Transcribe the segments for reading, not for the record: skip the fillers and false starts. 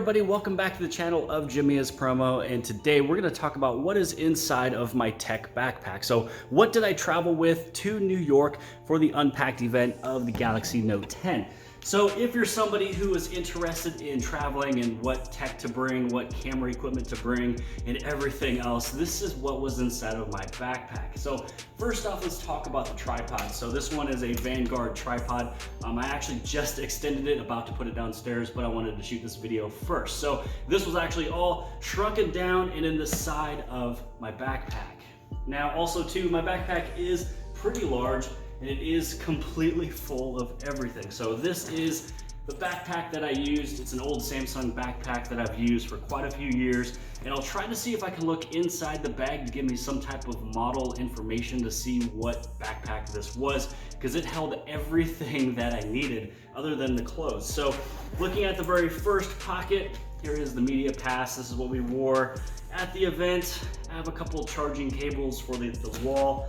everybody, welcome back to the channel of Jimia's Promo, and today we're going to talk about what is inside of my tech backpack. So what did I travel with to New York for the Unpacked event of the Galaxy Note 10? So if you're somebody who is interested in traveling and what tech to bring, what camera equipment to bring, and everything else, this is what was inside of my backpack. So first off, let's talk about the tripod. So this one is a Vanguard tripod. I actually just extended it, about to put it downstairs, but I wanted to shoot this video first. So this was actually all shrunken down and in the side of my backpack. Now also too, my backpack is pretty large, and it is completely full of everything. So this is the backpack that I used. It's an old Samsung backpack that I've used for quite a few years, and I'll try to see if I can look inside the bag to give me some type of model information to see what backpack this was, because it held everything that I needed other than the clothes. So looking at the very first pocket, here is the media pass. This is what we wore at the event. I have a couple charging cables for the wall.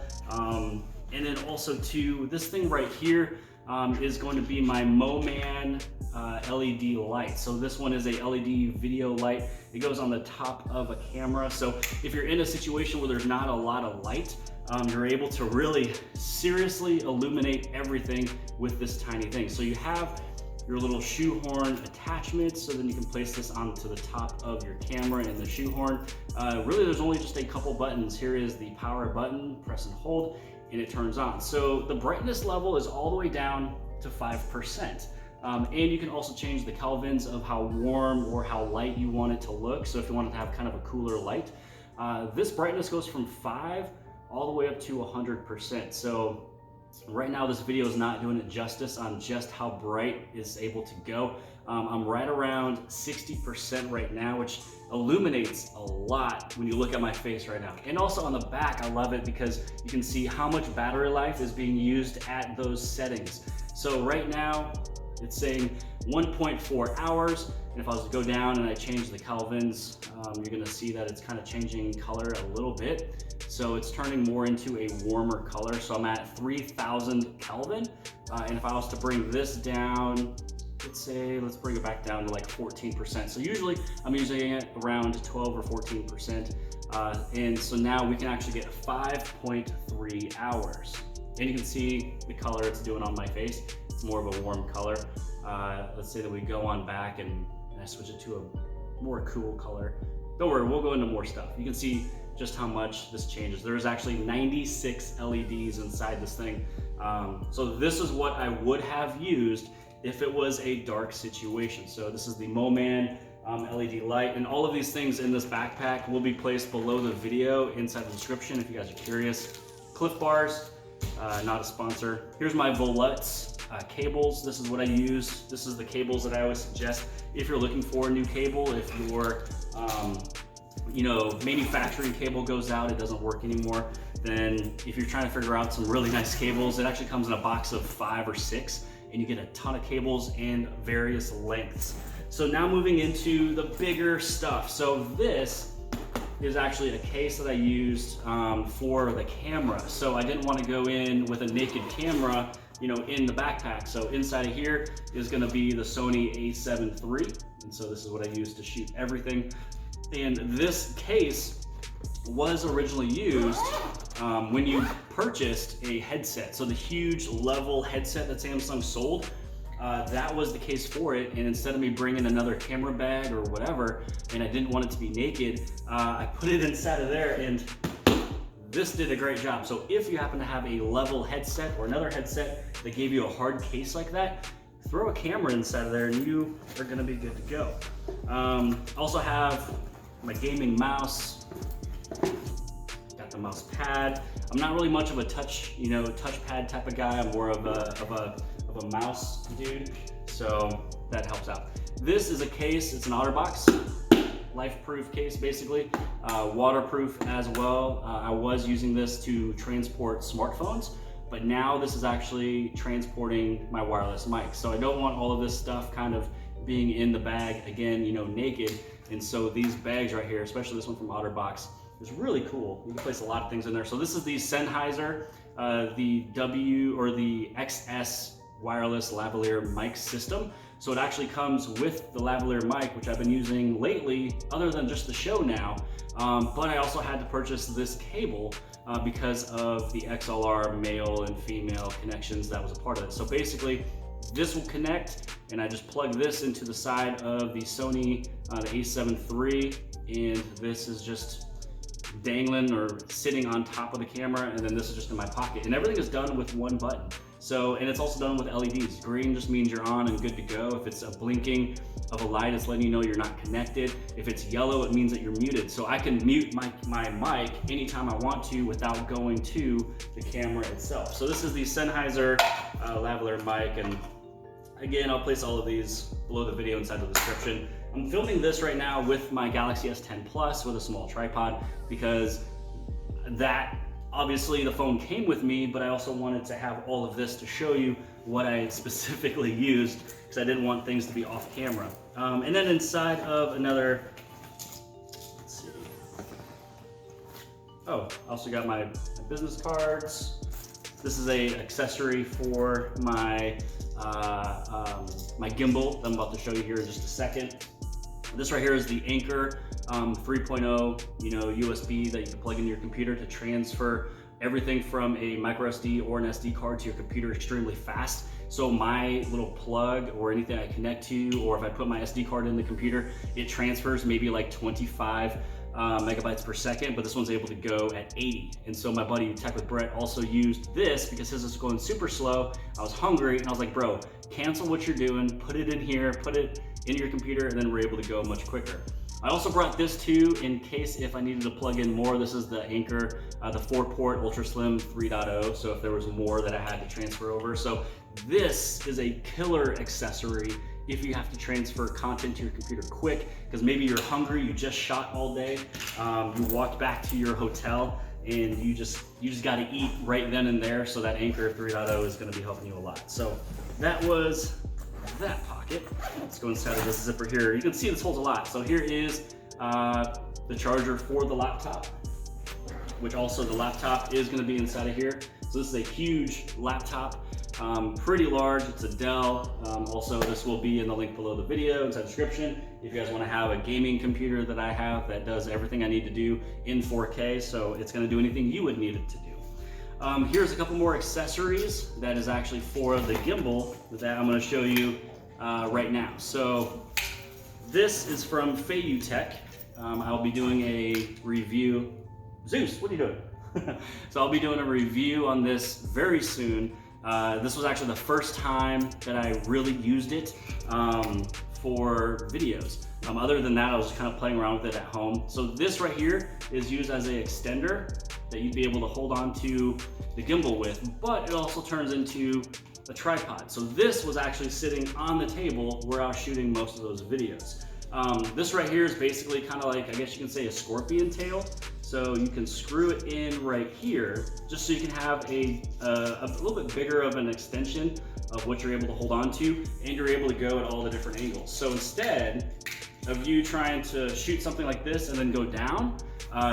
And then also too, this thing right here is going to be my Moman LED light. So this one is a LED video light. It goes on the top of a camera. So if you're in a situation where there's not a lot of light, you're able to really seriously illuminate everything with this tiny thing. So you have your little shoehorn attachment, so then you can place this onto the top of your camera and the shoehorn. Really, there's only just a couple buttons. Here is the power button, press and hold, and it turns on. So the brightness level is all the way down to 5%. And you can also change the kelvins of how warm or how light you want it to look. So if you want it to have kind of a cooler light, this brightness goes from 5 all the way up to 100%. So right now this video is not doing it justice on just how bright it's able to go. I'm right around 60% right now, which illuminates a lot when you look at my face right now. And also on the back, I love it because you can see how much battery life is being used at those settings. So right now it's saying 1.4 hours. And if I was to go down and I change the kelvins, you're gonna see that it's kind of changing color a little bit. So it's turning more into a warmer color. So I'm at 3000 Kelvin. And if I was to bring this down, let's bring it back down to like 14%. So usually I'm using it around 12 or 14%. And so now we can actually get 5.3 hours. And you can see the color it's doing on my face. It's more of a warm color. Let's say that we go on back and I switch it to a more cool color. Don't worry, we'll go into more stuff. You can see just how much this changes. There's actually 96 LEDs inside this thing. So this is what I would have used if it was a dark situation. So this is the Moman LED light, and all of these things in this backpack will be placed below the video inside the description if you guys are curious. Cliff Bars, not a sponsor. Here's my Volutz cables. This is what I use. This is the cables that I always suggest if you're looking for a new cable. If your manufacturing cable goes out, it doesn't work anymore, then if you're trying to figure out some really nice cables, it actually comes in a box of 5 or 6, and you get a ton of cables and various lengths. So now moving into the bigger stuff. So this is actually a case that I used for the camera. So I didn't want to go in with a naked camera, in the backpack. So inside of here is going to be the Sony a7 III, and so this is what I use to shoot everything. And this case was originally used when you purchased a headset. So the huge level headset that Samsung sold, that was the case for it. And instead of me bringing another camera bag or whatever, and I didn't want it to be naked, I put it inside of there, and this did a great job. So if you happen to have a level headset or another headset that gave you a hard case like that, throw a camera inside of there and you are gonna be good to go. Also have my gaming mouse, got the mouse pad. I'm not really much of a touchpad type of guy. I'm more of a mouse dude, so that helps out. This is a case, it's an OtterBox, life-proof case basically, waterproof as well. I was using this to transport smartphones, but now this is actually transporting my wireless mic. So I don't want all of this stuff kind of being in the bag again, naked. And so these bags right here, especially this one from OtterBox, is really cool. You can place a lot of things in there. So this is the Sennheiser, the XS wireless lavalier mic system. So it actually comes with the lavalier mic, which I've been using lately, other than just the show now. But I also had to purchase this cable because of the XLR male and female connections that was a part of it. So basically, this will connect, and I just plug this into the side of the Sony the a7 III, and this is just dangling or sitting on top of the camera, and then this is just in my pocket. And everything is done with one button. So, and it's also done with LEDs. Green just means you're on and good to go. If it's a blinking of a light, it's letting you know you're not connected. If it's yellow, it means that you're muted. So I can mute my mic anytime I want to without going to the camera itself. So this is the Sennheiser lavalier mic, and again, I'll place all of these below the video inside the description. I'm filming this right now with my Galaxy S10 Plus with a small tripod, because that, obviously the phone came with me, but I also wanted to have all of this to show you what I specifically used, because I didn't want things to be off camera. And then inside of another, let's see. Oh, I also got my business cards. This is a accessory for my my gimbal that I'm about to show you here in just a second. This right here is the Anker 3.0, USB that you can plug into your computer to transfer everything from a micro SD or an SD card to your computer extremely fast. So my little plug or anything I connect to, or if I put my SD card in the computer, it transfers maybe like 25 megabytes per second, but this one's able to go at 80. And so my buddy Tech with Brett also used this because his is going super slow. I was hungry and I was like, bro, cancel what you're doing, put it in here, put it in your computer, and then we're able to go much quicker. I also brought this too in case if I needed to plug in more. This is the Anker, the 4-port Ultra Slim 3.0. So if there was more that I had to transfer over. So this is a killer accessory if you have to transfer content to your computer quick, because maybe you're hungry, you just shot all day, you walked back to your hotel, and you just got to eat right then and there. So that Anker 3.0 is going to be helping you a lot. So that was that pocket. Let's go inside of this zipper here. You can see this holds a lot. So here is the charger for the laptop, which also the laptop is going to be inside of here. So this is a huge laptop, pretty large. It's a Dell. Also, this will be in the link below the video, inside the description. If you guys want to have a gaming computer that I have that does everything I need to do in 4K, so it's going to do anything you would need it to do. Here's a couple more accessories that is actually for the gimbal that I'm going to show you right now. So this is from Feiyutech. I'll be doing a review. Zeus, what are you doing? So I'll be doing a review on this very soon. This was actually the first time that I really used it for videos. Other than that, I was kind of playing around with it at home. So this right here is used as an extender that you'd be able to hold on to the gimbal with, but it also turns into a tripod. So this was actually sitting on the table where I was shooting most of those videos. This right here is basically kind of like, I guess you can say, a scorpion tail. So you can screw it in right here, just so you can have a little bit bigger of an extension of what you're able to hold on to, and you're able to go at all the different angles. So instead of you trying to shoot something like this and then go down,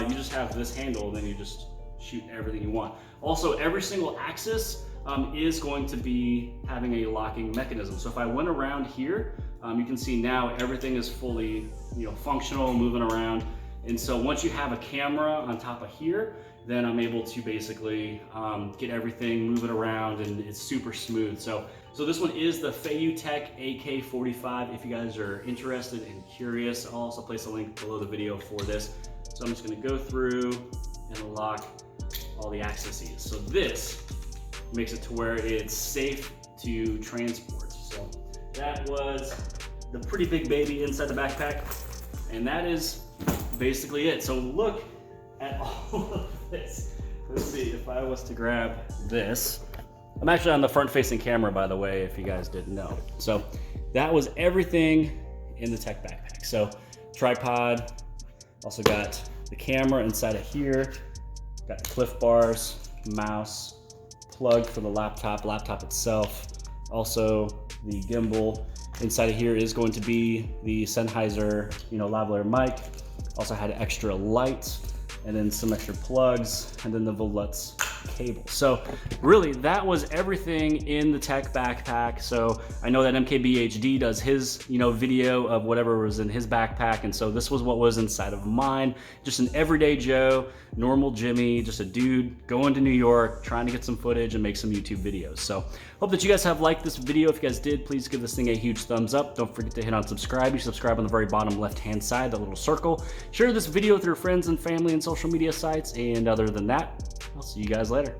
you just have this handle, and then you just shoot everything you want. Also, every single axis is going to be having a locking mechanism. So if I went around here, you can see now everything is fully functional, moving around. And so once you have a camera on top of here, then I'm able to basically get everything moving around, and it's super smooth. So this one is the Feiyutech AK45. If you guys are interested and curious, I'll also place a link below the video for this. So I'm just gonna go through and lock all the axes. So this makes it to where it's safe to transport. So that was the pretty big baby inside the backpack, and that is basically it. So look at all of this. Let's see if I was to grab this. I'm actually on the front facing camera, by the way, if you guys didn't know. So that was everything in the tech backpack. So tripod, also got the camera inside of here, got the Cliff Bars, mouse, plug for the laptop itself, also the gimbal. Inside of here is going to be the Sennheiser, lavalier mic. Also had extra light, and then some extra plugs, and then the Volex cable. So really, that was everything in the tech backpack. So I know that MKBHD does his, video of whatever was in his backpack, and so this was what was inside of mine. Just an everyday Joe, normal Jimmy, just a dude going to New York, trying to get some footage and make some YouTube videos. So hope that you guys have liked this video. If you guys did, please give this thing a huge thumbs up. Don't forget to hit on subscribe. You subscribe on the very bottom left-hand side, that little circle. Share this video with your friends and family and social media sites. And other than that, I'll see you guys later.